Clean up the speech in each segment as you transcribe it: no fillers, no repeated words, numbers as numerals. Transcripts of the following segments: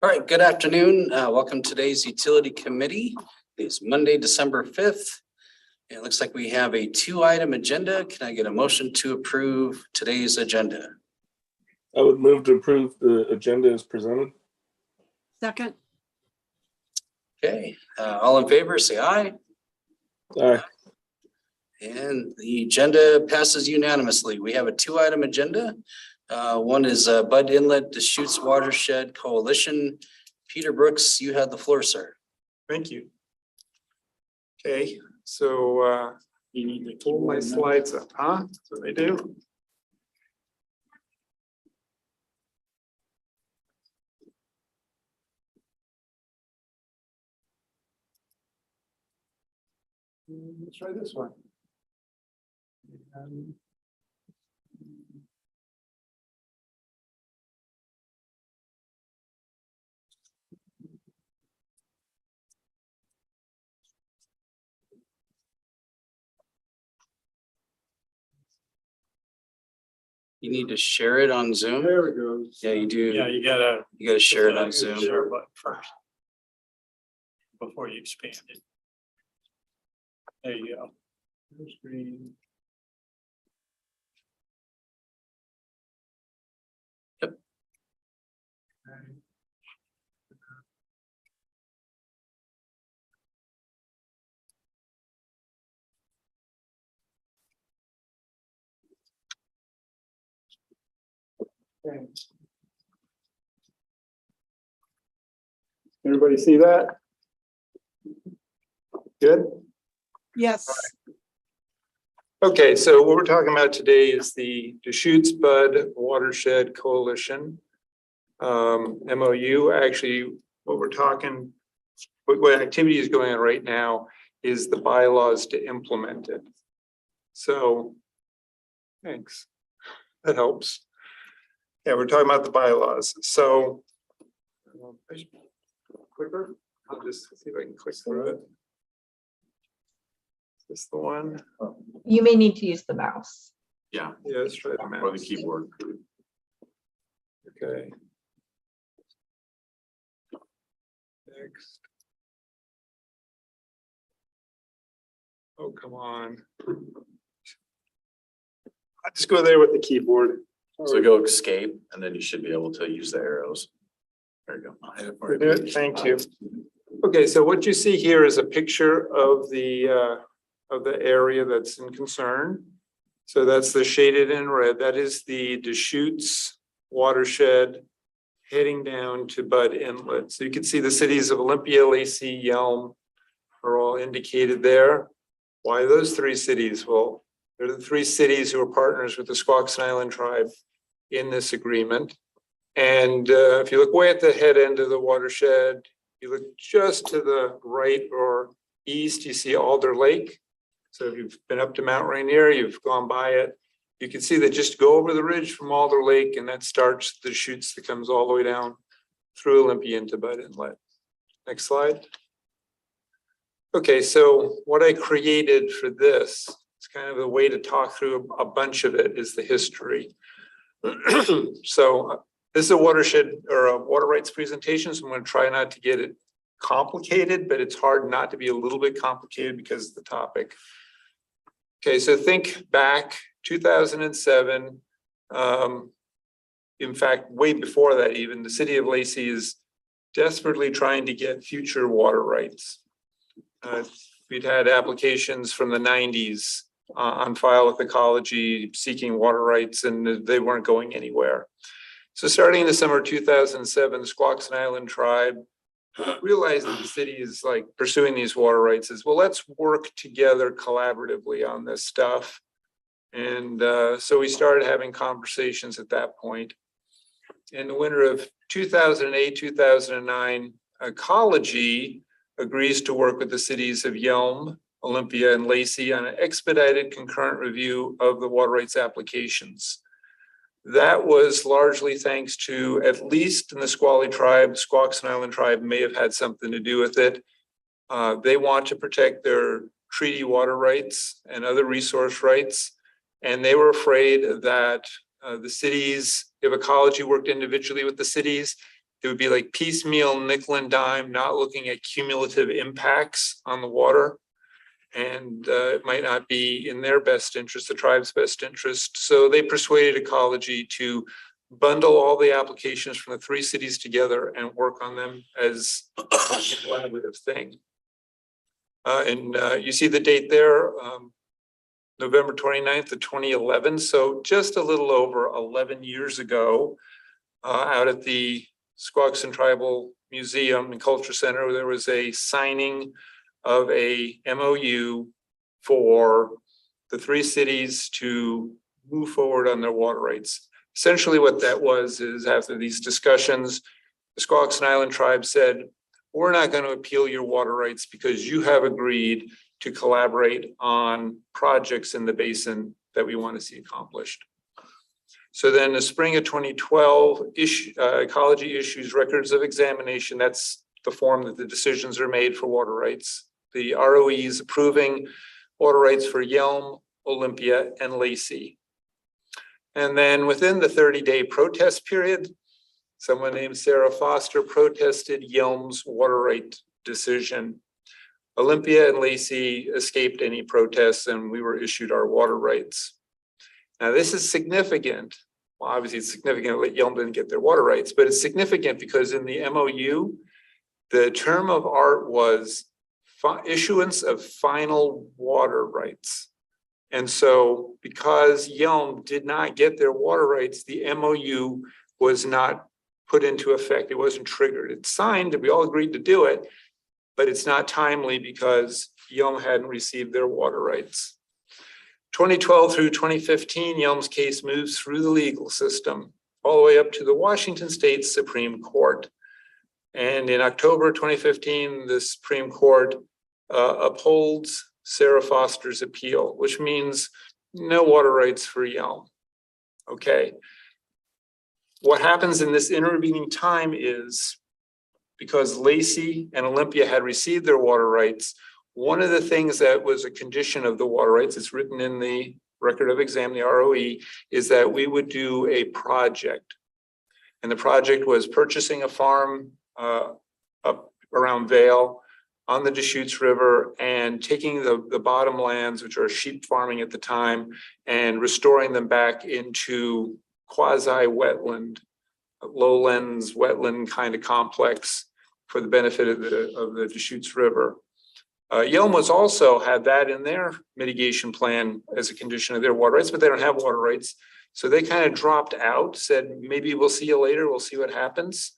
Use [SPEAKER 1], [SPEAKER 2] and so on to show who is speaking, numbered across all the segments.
[SPEAKER 1] All right, good afternoon. Welcome to today's Utility Committee. It's Monday, December 5th. It looks like we have a 2-item agenda. Can I get a motion to approve today's agenda?
[SPEAKER 2] I would move to approve the agenda as presented.
[SPEAKER 3] Second.
[SPEAKER 1] Okay, all in favor, say aye.
[SPEAKER 2] Aye.
[SPEAKER 1] And the agenda passes unanimously. We have a 2-item agenda. One is Bud Inlet Deschutes Watershed Coalition. Peter Brooks, you have the floor, sir.
[SPEAKER 4] Thank you. Okay, so you need to pull my slides up, huh? That's what they do. Let's try this one.
[SPEAKER 1] You need to share it on Zoom.
[SPEAKER 4] There we go.
[SPEAKER 1] Yeah, you do.
[SPEAKER 4] Yeah, you gotta
[SPEAKER 1] You gotta share it on Zoom.
[SPEAKER 4] Share button first before you expand it. There you go. Full screen.
[SPEAKER 1] Yep.
[SPEAKER 4] Okay. Okay. Everybody see that? Good.
[SPEAKER 3] Yes.
[SPEAKER 4] Okay, so what we're talking about today is the Deschutes Bud Watershed Coalition. MOU. Actually, what activity is going on right now is the bylaws to implement it. So, thanks. That helps. Yeah, we're talking about the bylaws. So, quicker. I'll just see if I can click through it. Is this the one?
[SPEAKER 5] You may need to use the mouse.
[SPEAKER 4] Yeah, let's try the mouse.
[SPEAKER 6] Or the keyboard.
[SPEAKER 4] Okay. Next. Oh, come on. I'll just go there with the keyboard.
[SPEAKER 6] So go escape and then you should be able to use the arrows. There you go.
[SPEAKER 4] Thank you. Okay, so what you see here is a picture of the area that's in concern. So that's the shaded in red. That is the Deschutes watershed heading down to Bud Inlet. So you can see the cities of Olympia, Lacey, Yelm are all indicated there. Why those 3 cities? Well, they're the 3 cities who are partners with the Squaxin Island tribe in this agreement. And if you look way at the head end of the watershed, you look just to the right or east, you see Alder Lake. So if you've been up to Mount Rainier, you've gone by it. You can see that just go over the ridge from Alder Lake and that starts the Deschutes that comes all the way down through Olympia into Bud Inlet. Next slide. Okay, so what I created for this, it's kind of a way to talk through a bunch of it, is the history. So this is a watershed or a water rights presentation, so I'm going to try not to get it complicated, but it's hard not to be a little bit complicated because of the topic. Okay, so think back 2007. In fact, way before that even, the city of Lacey is desperately trying to get future water rights. We'd had applications from the 90s on file with Ecology seeking water rights, and they weren't going anywhere. So starting in the summer of 2007, the Squaxin Island tribe realized that the city is like pursuing these water rights is, well, let's work together collaboratively on this stuff. And so we started having conversations at that point. In the winter of 2008, 2009, Ecology agrees to work with the cities of Yelm, Olympia, and Lacey on an expedited concurrent review of the water rights applications. That was largely thanks to, at least in the Squally tribe, Squaxin Island tribe may have had something to do with it. They want to protect their treaty water rights and other resource rights. And they were afraid that the cities, if Ecology worked individually with the cities, it would be like piecemeal nickel and dime, not looking at cumulative impacts on the water. And it might not be in their best interest, the tribe's best interest. So they persuaded Ecology to bundle all the applications from the 3 cities together and work on them as a collaborative thing. And you see the date there, November 29th of 2011. So just a little over 11 years ago, out at the Squaxin Tribal Museum and Culture Center, there was a signing of a MOU for the 3 cities to move forward on their water rights. Essentially what that was is, after these discussions, the Squaxin Island tribe said, we're not going to appeal your water rights because you have agreed to collaborate on projects in the basin that we want to see accomplished. So then the spring of 2012, Ecology issues records of examination. That's the form that the decisions are made for water rights. The ROE is approving water rights for Yelm, Olympia, and Lacey. And then within the 30-day protest period, someone named Sarah Foster protested Yelm's water right decision. Olympia and Lacey escaped any protests, and we were issued our water rights. Now, this is significant. Well, obviously it's significant that Yelm didn't get their water rights, but it's significant because in the MOU, the term of art was issuance of final water rights. And so because Yelm did not get their water rights, the MOU was not put into effect. It wasn't triggered. It's signed, and we all agreed to do it, but it's not timely because Yelm hadn't received their water rights. 2012 through 2015, Yelm's case moves through the legal system all the way up to the Washington State Supreme Court. And in October 2015, the Supreme Court upholds Sarah Foster's appeal, which means no water rights for Yelm. Okay. What happens in this intervening time is, because Lacey and Olympia had received their water rights, one of the things that was a condition of the water rights, it's written in the record of exam, the ROE, is that we would do a project. And the project was purchasing a farm up around Vail on the Deschutes River and taking the bottom lands, which are sheep farming at the time, and restoring them back into quasi-wetland, lowlands, wetland kind of complex for the benefit of the Deschutes River. Yelm was also had that in their mitigation plan as a condition of their water rights, but they don't have water rights. So they kind of dropped out, said, maybe we'll see you later, we'll see what happens.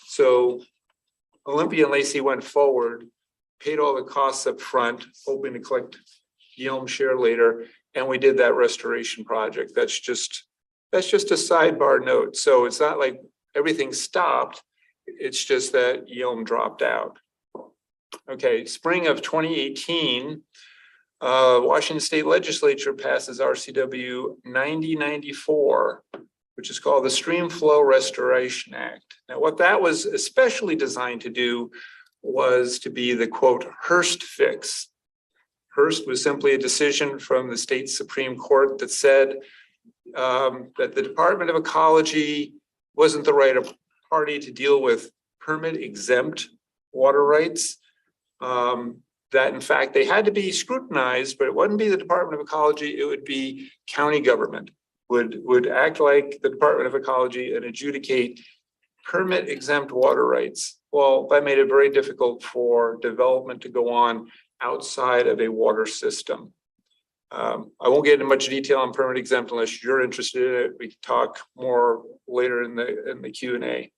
[SPEAKER 4] So Olympia and Lacey went forward, paid all the costs up front, hoping to collect Yelm's share later, and we did that restoration project. That's just a sidebar note. So it's not like everything stopped, it's just that Yelm dropped out. Okay, spring of 2018, Washington State Legislature passes RCW 9094, which is called the Stream Flow Restoration Act. Now, what that was especially designed to do was to be the, quote, Hearst fix. Hearst was simply a decision from the state Supreme Court that said that the Department of Ecology wasn't the right party to deal with permit exempt water rights. That in fact, they had to be scrutinized, but it wouldn't be the Department of Ecology, it would be county government would act like the Department of Ecology and adjudicate permit exempt water rights. Well, that made it very difficult for development to go on outside of a water system. I won't get into much detail on permit exempt unless you're interested in it. We can talk more later in the Q&A.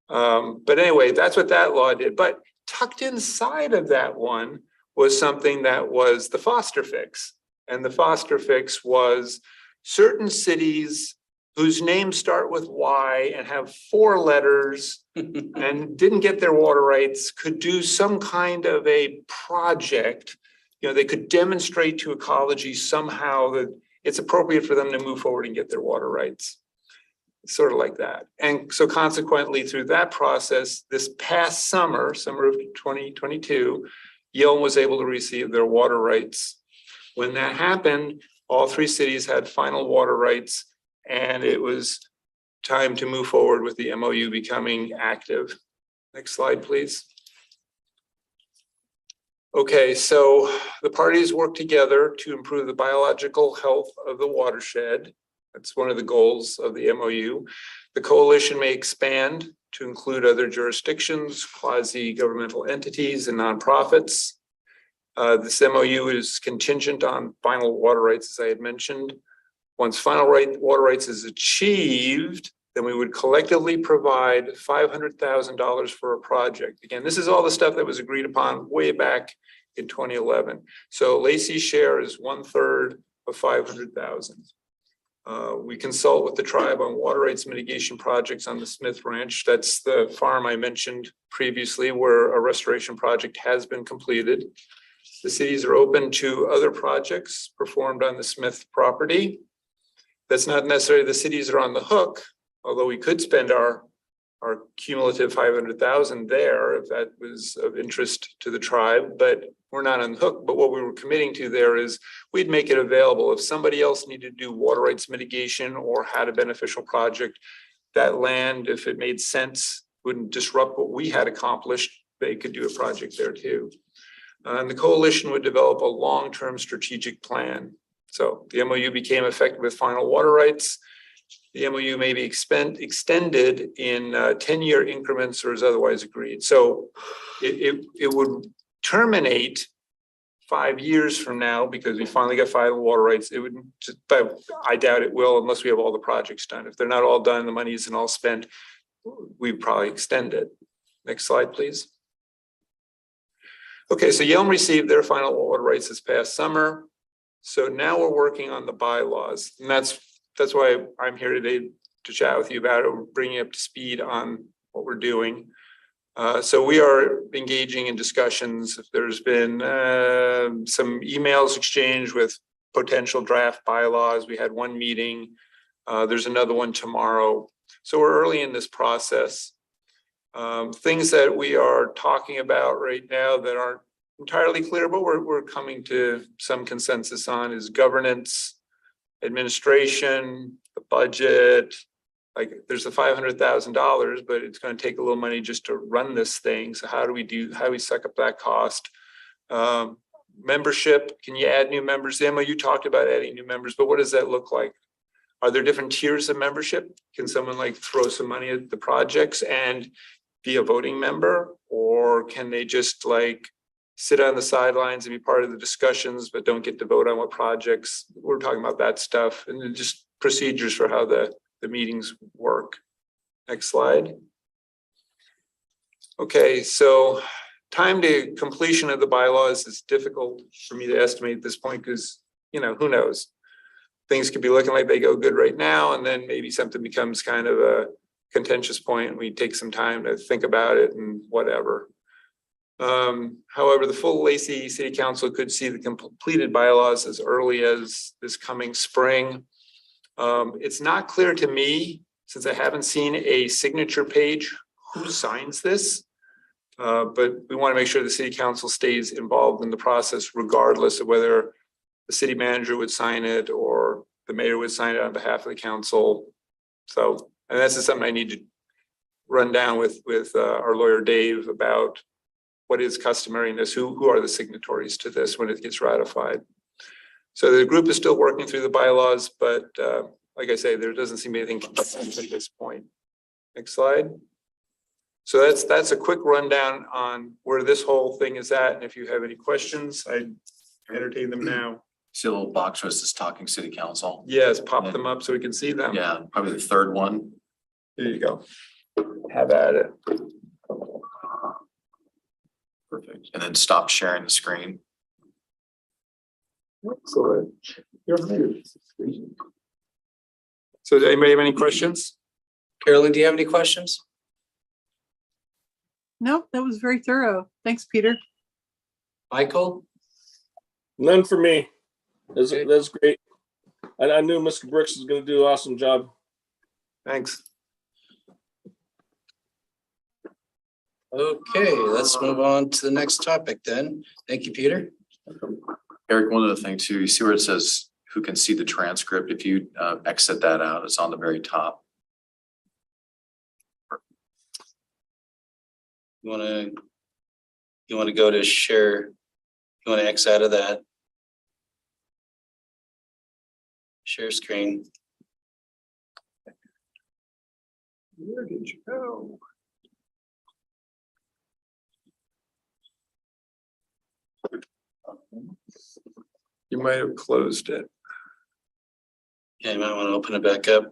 [SPEAKER 4] But anyway, that's what that law did. But tucked inside of that one was something that was the Foster fix. And the Foster fix was certain cities whose names start with Y and have 4 letters and didn't get their water rights could do some kind of a project. You know, they could demonstrate to Ecology somehow that it's appropriate for them to move forward and get their water rights. Sort of like that. And so consequently, through that process, this past summer of 2022, Yelm was able to receive their water rights. When that happened, all 3 cities had final water rights, and it was time to move forward with the MOU becoming active. Next slide, please. Okay, so the parties work together to improve the biological health of the watershed. That's one of the goals of the MOU. The coalition may expand to include other jurisdictions, quasi-governmental entities, and nonprofits. This MOU is contingent on final water rights, as I had mentioned. Once final water rights is achieved, then we would collectively provide $500,000 for a project. Again, this is all the stuff that was agreed upon way back in 2011. So Lacey's share is 1/3 of 500,000. We consult with the tribe on water rights mitigation projects on the Smith Ranch. That's the farm I mentioned previously where a restoration project has been completed. The cities are open to other projects performed on the Smith property. That's not necessarily the cities are on the hook, although we could spend our cumulative 500,000 there if that was of interest to the tribe, but we're not on the hook. But what we were committing to there is we'd make it available if somebody else needed to do water rights mitigation or had a beneficial project. That land, if it made sense, wouldn't disrupt what we had accomplished, they could do a project there too. And the coalition would develop a long-term strategic plan. So the MOU became effective with final water rights. The MOU may be extended in 10-year increments or as otherwise agreed. So it would terminate 5 years from now because we finally got final water rights. It would, but I doubt it will unless we have all the projects done. If they're not all done, the money isn't all spent, we'd probably extend it. Next slide, please. Okay, so Yelm received their final water rights this past summer. So now we're working on the bylaws, and that's why I'm here today to chat with you about it, bringing up to speed on what we're doing. So we are engaging in discussions. There's been some emails exchanged with potential draft bylaws. We had one meeting. There's another one tomorrow. So we're early in this process. Things that we are talking about right now that aren't entirely clear, but we're coming to some consensus on is governance, administration, the budget. Like there's the $500,000, but it's going to take a little money just to run this thing. So how do we suck up that cost? Membership, can you add new members? The MOU talked about adding new members, but what does that look like? Are there different tiers of membership? Can someone like throw some money at the projects and be a voting member? Or can they just like sit on the sidelines and be part of the discussions, but don't get to vote on what projects? We're talking about that stuff and then just procedures for how the meetings work. Next slide. Okay, so time to completion of the bylaws is difficult for me to estimate at this point because, you know, who knows? Things could be looking like they go good right now, and then maybe something becomes kind of a contentious point and we take some time to think about it and whatever. However, the full Lacey City Council could see the completed bylaws as early as this coming spring. It's not clear to me, since I haven't seen a signature page, who signs this. But we want to make sure the city council stays involved in the process, regardless of whether the city manager would sign it or the mayor would sign it on behalf of the council. So, and this is something I need to run down with our lawyer, Dave, about what is customary in this, who are the signatories to this when it gets ratified. So the group is still working through the bylaws, but like I say, there doesn't seem anything consistent at this point. Next slide. So that's a quick rundown on where this whole thing is at. And if you have any questions, I'd entertain them now.
[SPEAKER 6] See a little box where it says talking city council.
[SPEAKER 4] Yes, pop them up so we can see them.
[SPEAKER 6] Yeah, probably the third one.
[SPEAKER 4] There you go. Have at it.
[SPEAKER 6] Perfect. And then stop sharing the screen.
[SPEAKER 4] Excellent. You're muted. So does anybody have any questions?
[SPEAKER 1] Carolyn, do you have any questions?
[SPEAKER 3] No, that was very thorough. Thanks, Peter.
[SPEAKER 1] Michael?
[SPEAKER 2] None for me.
[SPEAKER 1] Okay.
[SPEAKER 2] That's great. I knew Mr. Brooks was going to do an awesome job.
[SPEAKER 4] Thanks.
[SPEAKER 1] Okay, let's move on to the next topic then. Thank you, Peter.
[SPEAKER 6] Eric, one other thing too, you see where it says who can see the transcript? If you exit that out, it's on the very top.
[SPEAKER 1] You wanna go to share, you wanna X out of that. Share screen.
[SPEAKER 4] Where did you go? You might have closed it.
[SPEAKER 1] Yeah, you might wanna open it back up.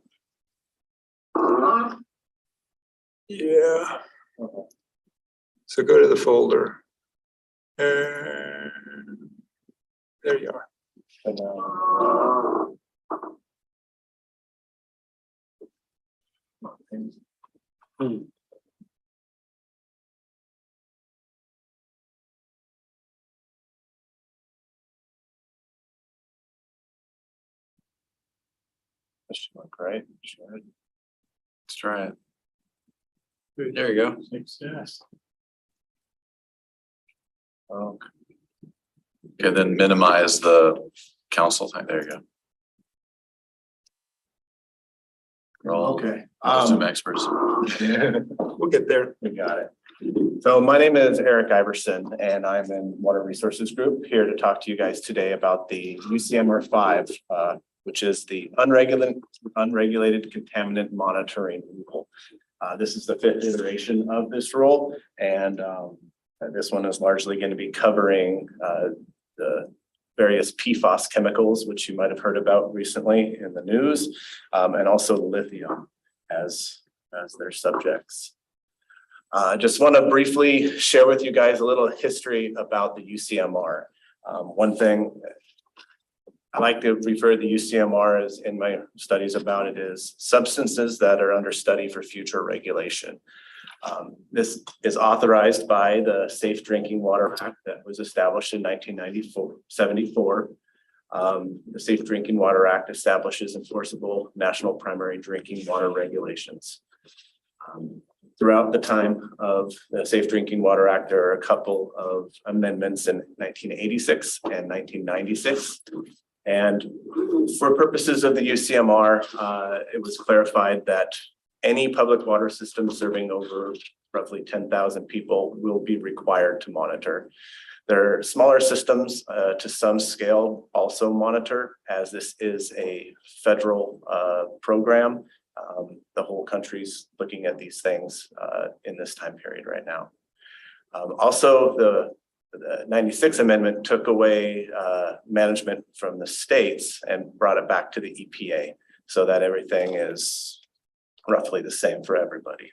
[SPEAKER 4] Yeah. So go to the folder. And there you are.
[SPEAKER 6] That should look right. Should. Let's try it.
[SPEAKER 1] There you go.
[SPEAKER 6] Yes. Okay. Okay, then minimize the council thing. There you go. We're all
[SPEAKER 7] Okay,
[SPEAKER 6] Zoom experts.
[SPEAKER 4] We'll get there.
[SPEAKER 7] we got it. So my name is Eric Iverson and I'm in Water Resources Group, here to talk to you guys today about the UCMR 5, which is the unregulated contaminant monitoring rule. This is the 5th iteration of this rule, and this one is largely going to be covering the various PFAS chemicals, which you might have heard about recently in the news, and also lithium as their subjects. I just want to briefly share with you guys a little history about the UCMR. One thing I like to refer to the UCMR as in my studies about it is substances that are under study for future regulation. This is authorized by the Safe Drinking Water Act that was established in 1974. The Safe Drinking Water Act establishes enforceable national primary drinking water regulations. Throughout the time of the Safe Drinking Water Act, there are a couple of amendments in 1986 and 1996. And for purposes of the UCMR, it was clarified that any public water system serving over roughly 10,000 people will be required to monitor. There are smaller systems to some scale also monitor, as this is a federal program. The whole country's looking at these things in this time period right now. Also, the 96 amendment took away management from the states and brought it back to the EPA so that everything is roughly the same for everybody.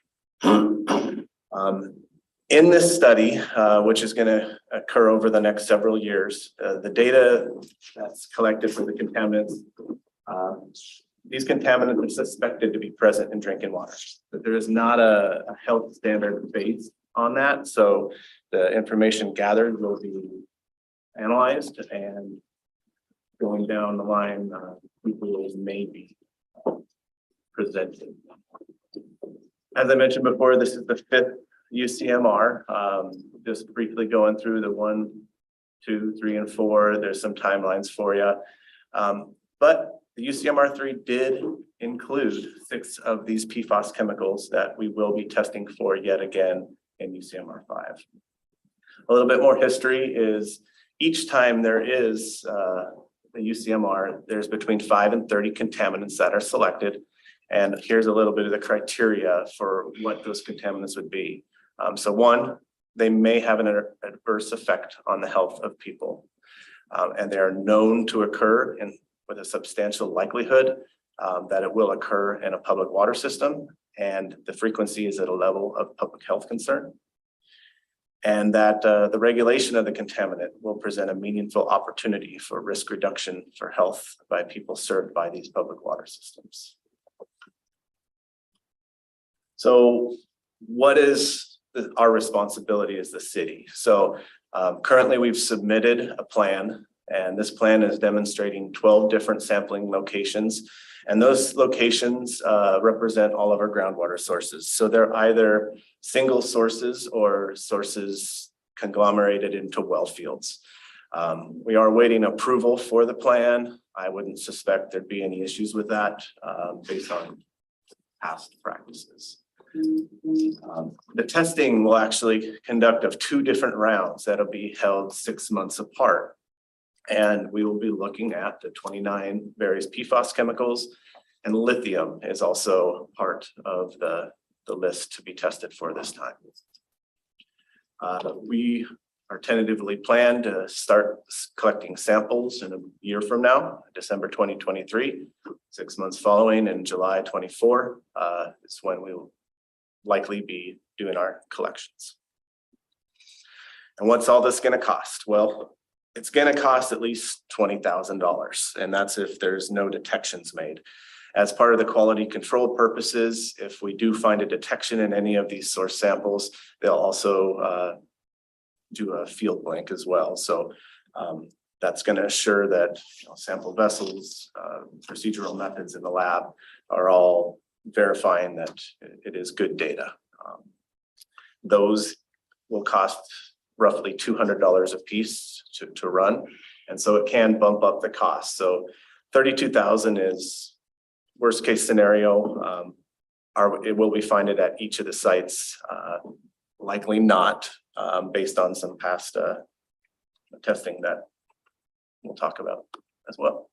[SPEAKER 7] In this study, which is going to occur over the next several years, the data that's collected for the contaminants, these contaminants are suspected to be present in drinking water, but there is not a health standard based on that. So the information gathered will be analyzed, and going down the line, people may be presented. As I mentioned before, this is the 5th UCMR. Just briefly going through the 1, 2, 3, and 4. There's some timelines for you. But the UCMR 3 did include 6 of these PFAS chemicals that we will be testing for yet again in UCMR 5. A little bit more history is each time there is a UCMR, there's between 5 and 30 contaminants that are selected. And here's a little bit of the criteria for what those contaminants would be. So 1, they may have an adverse effect on the health of people. And they are known to occur with a substantial likelihood that it will occur in a public water system. And the frequency is at a level of public health concern. And that the regulation of the contaminant will present a meaningful opportunity for risk reduction for health by people served by these public water systems. So what is our responsibility as the city? So currently we've submitted a plan, and this plan is demonstrating 12 different sampling locations. And those locations represent all of our groundwater sources. So they're either single sources or sources conglomerated into well fields. We are waiting approval for the plan. I wouldn't suspect there'd be any issues with that based on past practices. The testing will actually conduct of 2 different rounds that'll be held 6 months apart. And we will be looking at the 29 various PFAS chemicals, and lithium is also part of the list to be tested for this time. We are tentatively planned to start collecting samples in a year from now, December 2023, 6 months following in July 24 is when we will likely be doing our collections. And what's all this going to cost? Well, it's going to cost at least $20,000, and that's if there's no detections made. As part of the quality control purposes, if we do find a detection in any of these source samples, they'll also do a field blank as well. So that's going to assure that sample vessels, procedural methods in the lab are all verifying that it is good data. Those will cost roughly $200 a piece to run. And so it can bump up the cost. So $32,000 is worst case scenario. Will we find it at each of the sites? Likely not, based on some past testing that we'll talk about as well.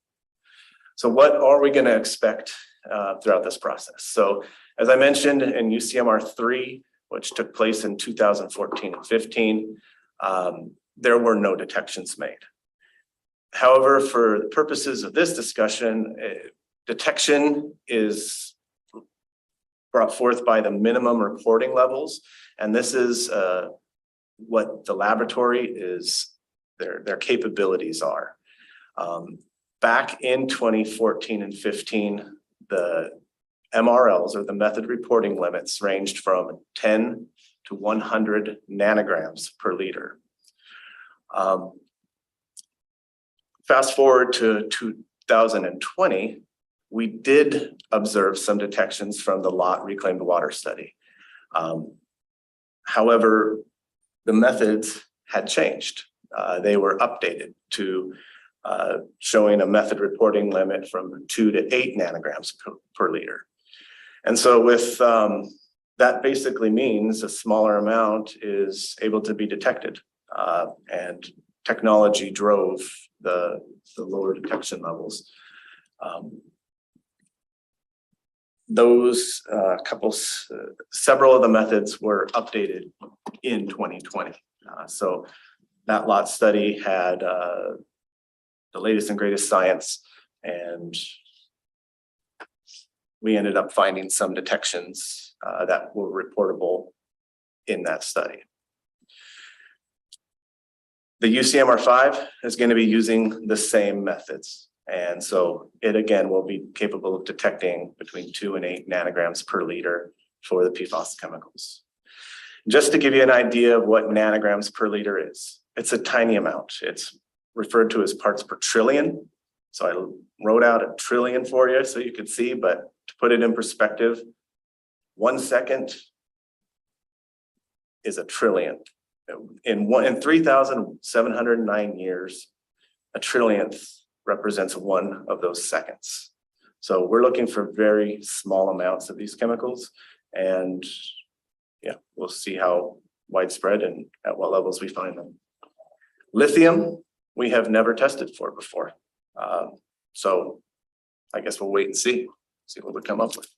[SPEAKER 7] So what are we going to expect throughout this process? So as I mentioned in UCMR 3, which took place in 2014 and 15, there were no detections made. However, for the purposes of this discussion, detection is brought forth by the minimum reporting levels. And this is what the laboratory is, their capabilities are. Back in 2014 and 15, the MRLs, or the method reporting limits, ranged from 10 to 100 nanograms per liter. Fast forward to 2020, we did observe some detections from the lot reclaimed water study. However, the methods had changed. They were updated to showing a method reporting limit from 2 to 8 nanograms per liter. And so with that basically means a smaller amount is able to be detected, and technology drove the lower detection levels. Those several of the methods were updated in 2020. So that lot study had the latest and greatest science, and we ended up finding some detections that were reportable in that study. The UCMR 5 is going to be using the same methods. And so it again will be capable of detecting between 2 and 8 nanograms per liter for the PFAS chemicals. Just to give you an idea of what nanograms per liter is, it's a tiny amount. It's referred to as parts per trillion. So I wrote out a trillion for you so you could see, but to put it in perspective, 1 second is a trillion. In 3,709 years, a trillionth represents one of those seconds. So we're looking for very small amounts of these chemicals, and yeah, we'll see how widespread and at what levels we find them. Lithium, we have never tested for before. So I guess we'll wait and see what we come up with.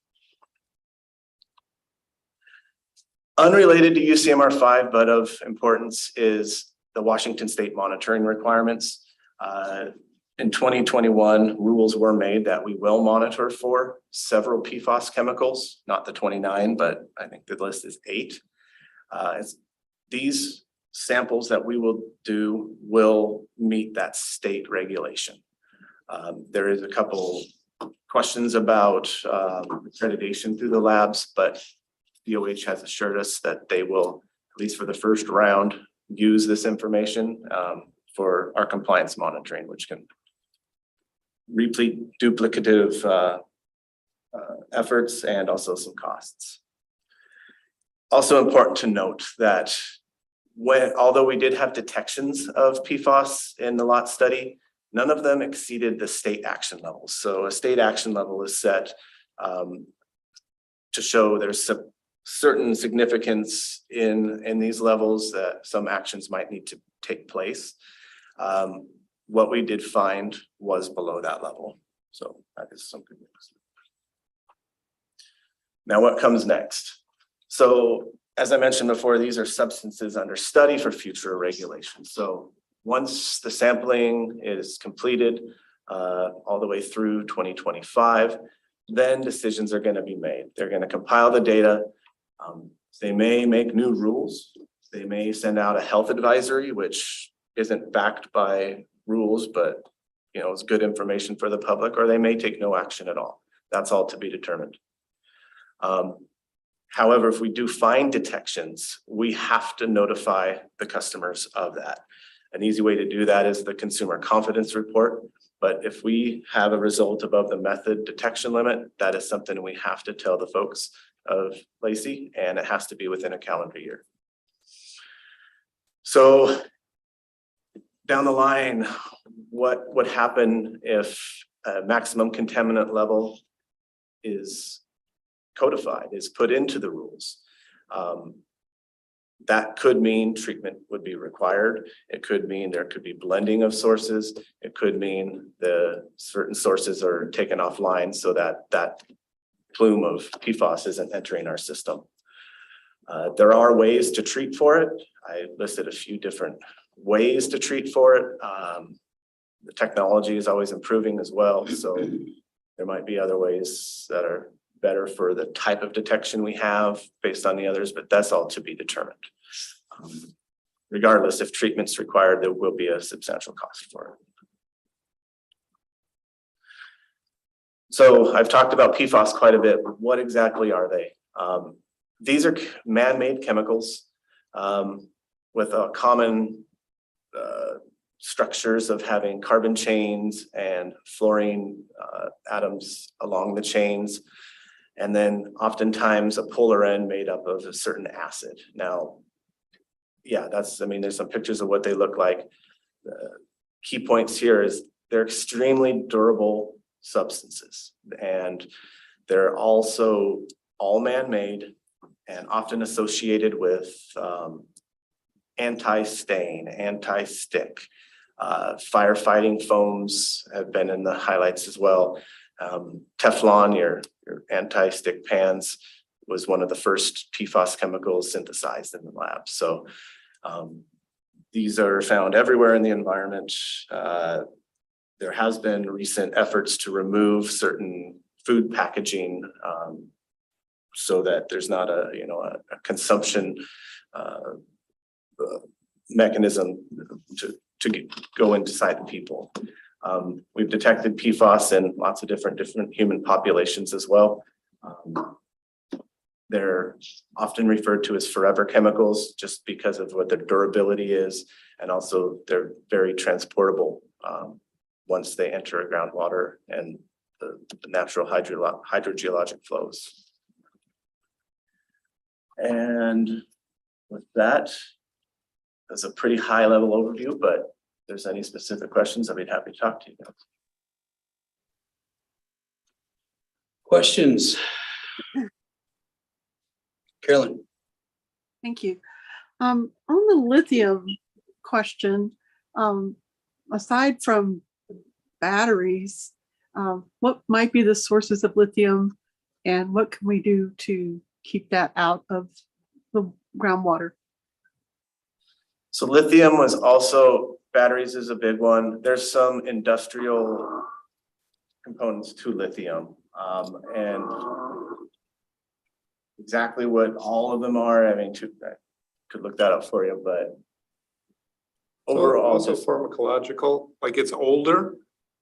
[SPEAKER 7] Unrelated to UCMR 5, but of importance, is the Washington State monitoring requirements. In 2021, rules were made that we will monitor for several PFAS chemicals, not the 29, but I think the list is 8. These samples that we will do will meet that state regulation. There is a couple questions about accreditation through the labs, but DOH has assured us that they will, at least for the first round, use this information for our compliance monitoring, which can replete duplicative efforts and also some costs. Also important to note that although we did have detections of PFAS in the lot study, none of them exceeded the state action levels. So a state action level is set to show there's certain significance in these levels that some actions might need to take place. What we did find was below that level. So that is some good news. Now what comes next? So as I mentioned before, these are substances under study for future regulation. So once the sampling is completed, all the way through 2025, then decisions are going to be made. They're going to compile the data. They may make new rules. They may send out a health advisory, which isn't backed by rules, but it's good information for the public, or they may take no action at all. That's all to be determined. However, if we do find detections, we have to notify the customers of that. An easy way to do that is the consumer confidence report. But if we have a result above the method detection limit, that is something we have to tell the folks of Lacey, and it has to be within a calendar year. So down the line, what would happen if a maximum contaminant level is codified, is put into the rules? That could mean treatment would be required. It could mean there could be blending of sources. It could mean the certain sources are taken offline so that that plume of PFAS isn't entering our system. There are ways to treat for it. I listed a few different ways to treat for it. The technology is always improving as well. So there might be other ways that are better for the type of detection we have based on the others, but that's all to be determined. Regardless, if treatment's required, there will be a substantial cost for it. So I've talked about PFAS quite a bit. What exactly are they? These are man-made chemicals with a common structures of having carbon chains and fluorine atoms along the chains. And then oftentimes a polar end made up of a certain acid. Now, yeah, there's some pictures of what they look like. The key points here is they're extremely durable substances, and they're also all man-made and often associated with anti-stain, anti-stick. Firefighting foams have been in the highlights as well. Teflon, your anti-stick pans, was one of the first PFAS chemicals synthesized in the lab. So these are found everywhere in the environment. There has been recent efforts to remove certain food packaging so that there's not a consumption mechanism to go inside the people. We've detected PFAS in lots of different human populations as well. They're often referred to as forever chemicals just because of what their durability is, and also they're very transportable once they enter a groundwater and the natural hydrogeologic flows. And with that, that's a pretty high level overview, but if there's any specific questions, I'd be happy to talk to you guys.
[SPEAKER 1] Questions? Carolyn?
[SPEAKER 3] Thank you. On the lithium question, aside from batteries, what might be the sources of lithium, and what can we do to keep that out of the groundwater?
[SPEAKER 7] So lithium was also, batteries is a big one. There's some industrial components to lithium, and exactly what all of them are, I could look that up for you, but overall,
[SPEAKER 4] Also pharmacological, like it's older,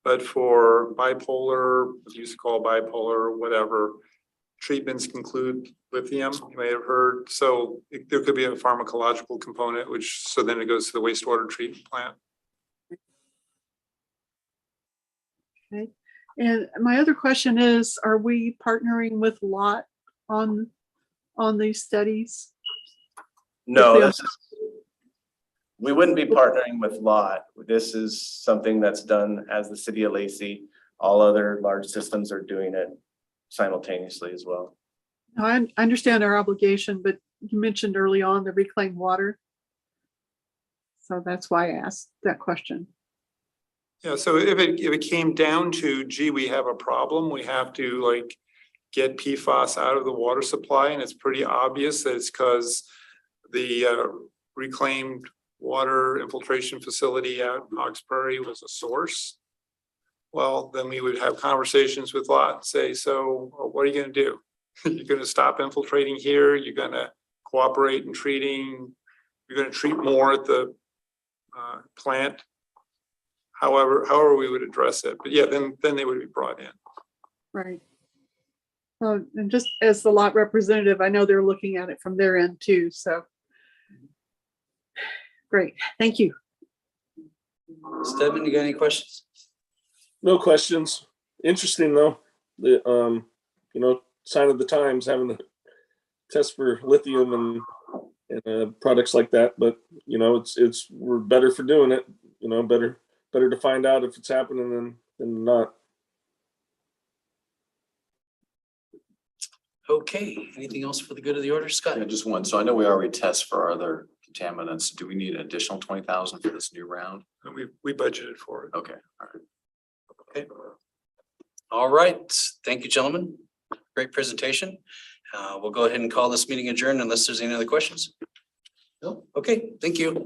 [SPEAKER 4] but for bipolar, what you used to call bipolar, whatever, treatments include lithium, you may have heard. So there could be a pharmacological component, so then it goes to the wastewater treatment plant.
[SPEAKER 3] Okay. And my other question is, are we partnering with LOT on these studies?
[SPEAKER 7] no, we wouldn't be partnering with LOT. This is something that's done as the city of Lacey. All other large systems are doing it simultaneously as well.
[SPEAKER 3] I understand our obligation, but you mentioned early on the reclaimed water. So that's why I asked that question.
[SPEAKER 4] Yeah, so if it came down to, gee, we have a problem, we have to like get PFAS out of the water supply, and it's pretty obvious that it's because the reclaimed water infiltration facility out in Hawkesbury was a source. Well, then we would have conversations with Lot and say, so what are you gonna do? You're gonna stop infiltrating here, you're gonna cooperate in treating, you're gonna treat more at the plant. However we would address it, but yeah, then they would be brought in.
[SPEAKER 3] Right. And just as the lot representative, I know they're looking at it from their end too, so. Great, thank you.
[SPEAKER 1] Stedman, you got any questions?
[SPEAKER 2] No questions. Interesting though, the, sign of the times, having the test for lithium and products like that, but we're better for doing it, better to find out if it's happening than not.
[SPEAKER 1] Okay, anything else for the good of the order, Scott?
[SPEAKER 6] Yeah, just one. So I know we already test for other contaminants. Do we need an additional 20,000 for this new round?
[SPEAKER 4] And we budgeted for it.
[SPEAKER 6] Okay, all right.
[SPEAKER 1] Okay. All right, thank you, gentlemen. Great presentation. We'll go ahead and call this meeting adjourned unless there's any other questions. No, okay, thank you.